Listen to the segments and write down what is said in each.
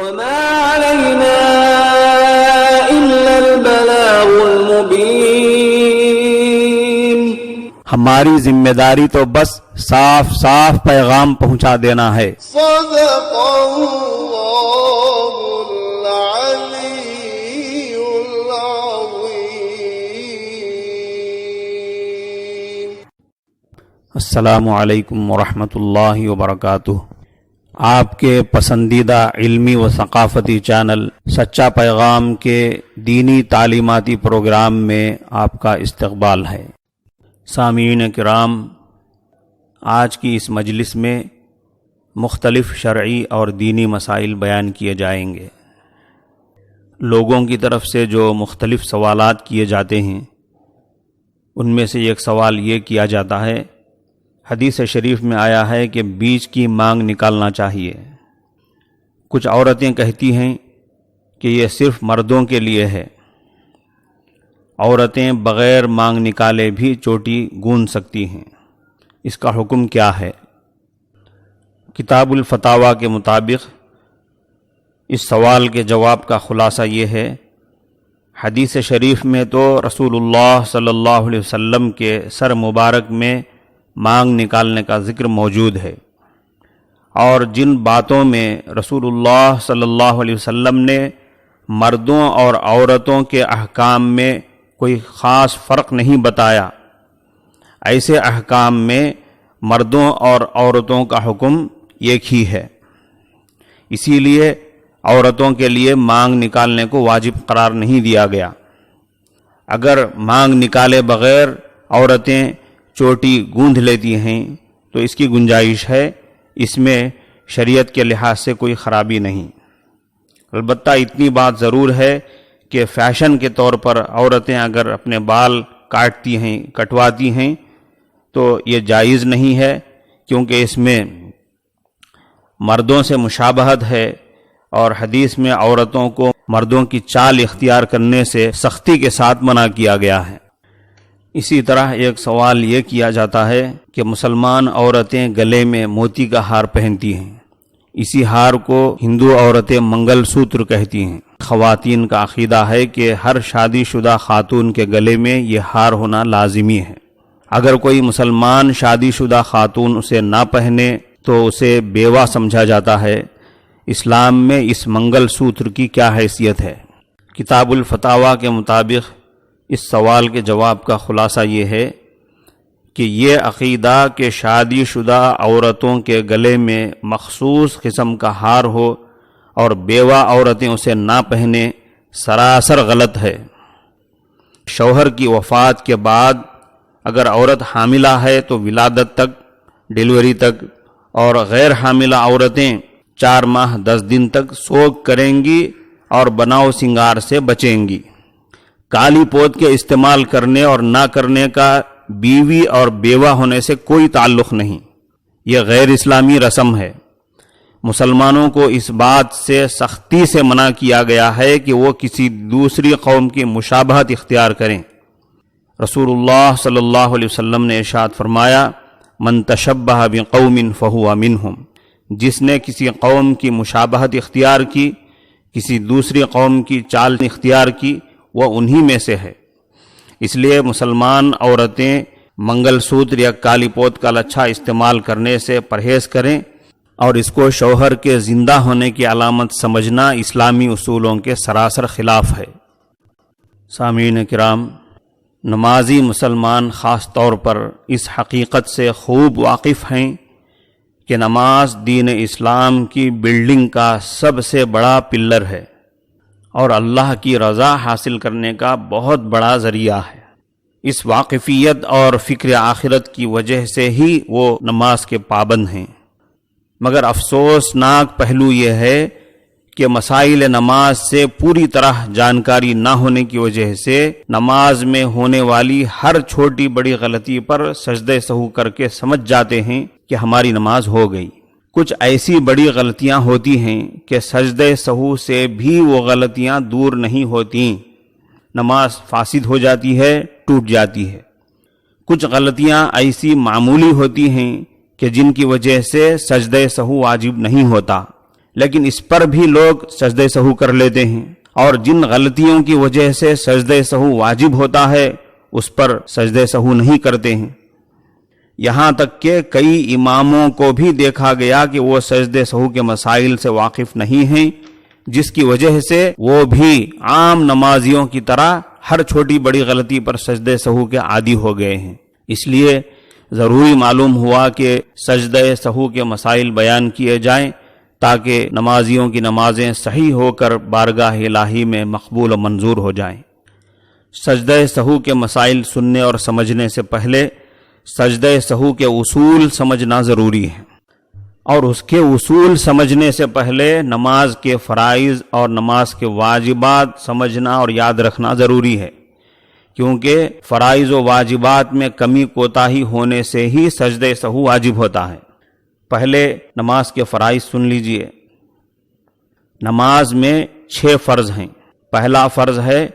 وما علينا إلا البلاغ المبين. ہماری ذمہ داری تو بس صاف صاف پیغام پہنچا دینا ہے. صدق اللہ العلی العظیم. السلام علیکم ورحمۃ اللہ وبرکاتہ. آپ کے پسندیدہ علمی و ثقافتی چینل سچا پیغام کے دینی تعلیماتی پروگرام میں آپ کا استقبال ہے. سامعین کرام، آج کی اس مجلس میں مختلف شرعی اور دینی مسائل بیان کیے جائیں گے. لوگوں کی طرف سے جو مختلف سوالات کیے جاتے ہیں ان میں سے ایک سوال یہ کیا جاتا ہے، حدیث شریف میں آیا ہے کہ بیچ کی مانگ نکالنا چاہیے. کچھ عورتیں کہتی ہیں کہ یہ صرف مردوں کے لیے ہے، عورتیں بغیر مانگ نکالے بھی چوٹی گوندھ سکتی ہیں، اس کا حکم کیا ہے؟ کتاب الفتاویٰ کے مطابق اس سوال کے جواب کا خلاصہ یہ ہے، حدیث شریف میں تو رسول اللہ صلی اللہ علیہ وسلم کے سر مبارک میں مانگ نکالنے کا ذکر موجود ہے، اور جن باتوں میں رسول اللہ صلی اللہ علیہ وسلم نے مردوں اور عورتوں کے احکام میں کوئی خاص فرق نہیں بتایا، ایسے احکام میں مردوں اور عورتوں کا حکم ایک ہی ہے. اسی لیے عورتوں کے لیے مانگ نکالنے کو واجب قرار نہیں دیا گیا. اگر مانگ نکالے بغیر عورتیں چوٹی گوندھ لیتی ہیں تو اس کی گنجائش ہے، اس میں شریعت کے لحاظ سے کوئی خرابی نہیں. البتہ اتنی بات ضرور ہے کہ فیشن کے طور پر عورتیں اگر اپنے بال کاٹتی ہیں، کٹواتی ہیں تو یہ جائز نہیں ہے، کیونکہ اس میں مردوں سے مشابہت ہے، اور حدیث میں عورتوں کو مردوں کی چال اختیار کرنے سے سختی کے ساتھ منع کیا گیا ہے. اسی طرح ایک سوال یہ کیا جاتا ہے کہ مسلمان عورتیں گلے میں موتی کا ہار پہنتی ہیں، اسی ہار کو ہندو عورتیں منگل سوتر کہتی ہیں. خواتین کا عقیدہ ہے کہ ہر شادی شدہ خاتون کے گلے میں یہ ہار ہونا لازمی ہے. اگر کوئی مسلمان شادی شدہ خاتون اسے نہ پہنے تو اسے بیوہ سمجھا جاتا ہے. اسلام میں اس منگل سوتر کی کیا حیثیت ہے؟ کتاب الفتاویٰ کے مطابق اس سوال کے جواب کا خلاصہ یہ ہے کہ یہ عقیدہ کہ شادی شدہ عورتوں کے گلے میں مخصوص قسم کا ہار ہو اور بیوہ عورتیں اسے نہ پہنیں سراسر غلط ہے. شوہر کی وفات کے بعد اگر عورت حاملہ ہے تو ولادت تک، ڈیلیوری تک، اور غیر حاملہ عورتیں 4 ماہ 10 دن تک سوگ کریں گی اور بناؤ سنگار سے بچیں گی. کالی پوت کے استعمال کرنے اور نہ کرنے کا بیوی اور بیوہ ہونے سے کوئی تعلق نہیں، یہ غیر اسلامی رسم ہے. مسلمانوں کو اس بات سے سختی سے منع کیا گیا ہے کہ وہ کسی دوسری قوم کی مشابہت اختیار کریں. رسول اللہ صلی اللہ علیہ وسلم نے ارشاد فرمایا، من تشبہ بقوم فہو منہم. جس نے کسی قوم کی مشابہت اختیار کی، کسی دوسری قوم کی چال اختیار کی، وہ انہی میں سے ہے. اس لیے مسلمان عورتیں منگل سوتر یا کالی پوت کا لچھا استعمال کرنے سے پرہیز کریں، اور اس کو شوہر کے زندہ ہونے کی علامت سمجھنا اسلامی اصولوں کے سراسر خلاف ہے. سامعین کرام، نمازی مسلمان خاص طور پر اس حقیقت سے خوب واقف ہیں کہ نماز دین اسلام کی بلڈنگ کا سب سے بڑا پلر ہے اور اللہ کی رضا حاصل کرنے کا بہت بڑا ذریعہ ہے. اس واقفیت اور فکر آخرت کی وجہ سے ہی وہ نماز کے پابند ہیں. مگر افسوسناک پہلو یہ ہے کہ مسائل نماز سے پوری طرح جانکاری نہ ہونے کی وجہ سے نماز میں ہونے والی ہر چھوٹی بڑی غلطی پر سجدہ سہو کر کے سمجھ جاتے ہیں کہ ہماری نماز ہو گئی. کچھ ایسی بڑی غلطیاں ہوتی ہیں کہ سجدہ سہو سے بھی وہ غلطیاں دور نہیں ہوتی، نماز فاسد ہو جاتی ہے، ٹوٹ جاتی ہے. کچھ غلطیاں ایسی معمولی ہوتی ہیں کہ جن کی وجہ سے سجدہ سہو واجب نہیں ہوتا، لیکن اس پر بھی لوگ سجدہ سہو کر لیتے ہیں، اور جن غلطیوں کی وجہ سے سجدہ سہو واجب ہوتا ہے اس پر سجدہ سہو نہیں کرتے ہیں۔ یہاں تک کہ کئی اماموں کو بھی دیکھا گیا کہ وہ سجدہ سہو کے مسائل سے واقف نہیں ہیں، جس کی وجہ سے وہ بھی عام نمازیوں کی طرح ہر چھوٹی بڑی غلطی پر سجدہ سہو کے عادی ہو گئے ہیں۔ اس لیے ضروری معلوم ہوا کہ سجدہ سہو کے مسائل بیان کیے جائیں تاکہ نمازیوں کی نمازیں صحیح ہو کر بارگاہ الہی میں مقبول و منظور ہو جائیں۔ سجدہ سہو کے مسائل سننے اور سمجھنے سے پہلے سجدہ سہو کے اصول سمجھنا ضروری ہے، اور اس کے اصول سمجھنے سے پہلے نماز کے فرائض اور نماز کے واجبات سمجھنا اور یاد رکھنا ضروری ہے، کیونکہ فرائض و واجبات میں کمی کوتاہی ہونے سے ہی سجدہ سہو واجب ہوتا ہے۔ پہلے نماز کے فرائض سن لیجئے۔ نماز میں 6 فرض ہیں۔ پہلا فرض ہے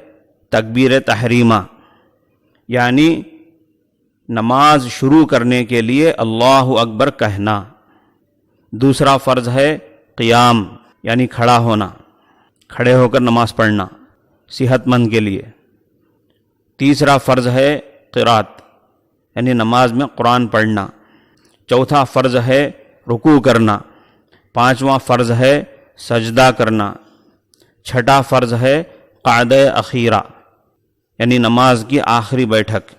تکبیر تحریمہ، یعنی نماز شروع کرنے کے لیے اللہ اکبر کہنا۔ دوسرا فرض ہے قیام، یعنی کھڑا ہونا، کھڑے ہو کر نماز پڑھنا صحت مند کے لیے۔ تیسرا فرض ہے قرات، یعنی نماز میں قرآن پڑھنا۔ چوتھا فرض ہے رکوع کرنا۔ پانچواں فرض ہے سجدہ کرنا۔ چھٹا فرض ہے قعدہ اخیرہ، یعنی نماز کی آخری بیٹھک۔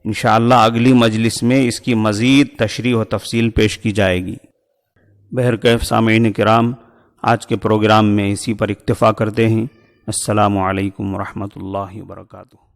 انشاءاللہ اگلی مجلس میں اس کی مزید تشریح و تفصیل پیش کی جائے گی۔ بہرکیف سامعین کرام، آج کے پروگرام میں اسی پر اکتفا کرتے ہیں۔ السلام علیکم ورحمۃ اللہ وبرکاتہ۔